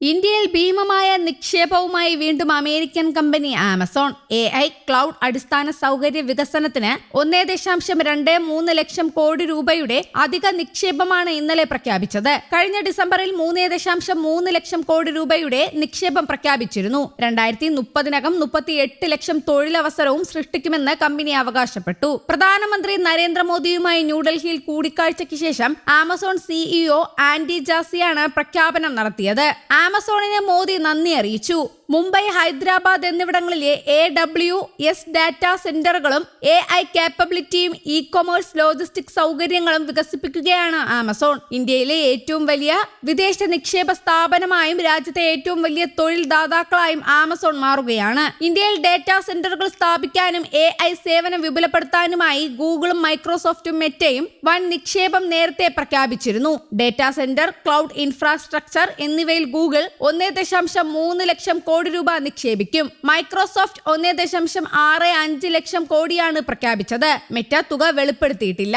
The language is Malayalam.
ഇന്ത്യയിൽ ഭീമമായ നിക്ഷേപവുമായി വീണ്ടും American company Amazon. AI cloud അടിസ്ഥാന സൗകര്യ വികസനത്തിന് 1.23 ലക്ഷം കോടി രൂപയുടെ അധിക നിക്ഷേപമാണ് ഇന്നലെ പ്രഖ്യാപിച്ചത്. കഴിഞ്ഞ ഡിസംബറിൽ 3.3 ലക്ഷം കോടി രൂപയുടെ നിക്ഷേപം പ്രഖ്യാപിച്ചിരുന്നു. 2030-നകം 38 ലക്ഷം തൊഴിലവസരവും സൃഷ്ടിക്കുമെന്ന് കമ്പനി അവകാശപ്പെട്ടു. പ്രധാനമന്ത്രി നരേന്ദ്രമോദിയുമായി ന്യൂഡൽഹിയിൽ കൂടിക്കാഴ്ചയ്ക്ക് ശേഷം ആമസോൺ CEO ആൻഡി ജാസിയാണ് പ്രഖ്യാപനം നടത്തിയത്. ആമസോണിന് മോദി നന്ദി അറിയിച്ചു. മുംബൈ, ഹൈദരാബാദ് എന്നിവിടങ്ങളിലെ AWS ഡാറ്റാ സെന്ററുകളും AI കാപ്പബിലിറ്റിയും ഇ-കൊമേഴ്സ് ലോജിസ്റ്റിക് സൗകര്യങ്ങളും വികസിപ്പിക്കുകയാണ് ആമസോൺ. ഇന്ത്യയിലെ ഏറ്റവും വലിയ വിദേശ നിക്ഷേപ സ്ഥാപനമായും രാജ്യത്തെ ഏറ്റവും വലിയ തൊഴിൽ ദാതാക്കളായും ആമസോൺ മാറുകയാണ്. ഇന്ത്യയിൽ ഡാറ്റാ സെന്ററുകൾ സ്ഥാപിക്കാനും AI സേവനം വിപുലപ്പെടുത്താനുമായി ഗൂഗിളും മൈക്രോസോഫ്റ്റും മെറ്റയും വൻ നിക്ഷേപം നേരത്തെ പ്രഖ്യാപിച്ചിരുന്നു. ഡാറ്റാ സെന്റർ, ക്ലൗഡ് ഇൻഫ്രാസ്ട്രക്ചർ എന്നിവയിൽ ഗൂഗിൾ 1.3 ലക്ഷം കോടി രൂപ നിക്ഷേപിക്കും. മൈക്രോസോഫ്റ്റ് 1.65 ലക്ഷം കോടിയാണ് പ്രഖ്യാപിച്ചത്. മെറ്റ തുക വെളിപ്പെടുത്തിയിട്ടില്ല.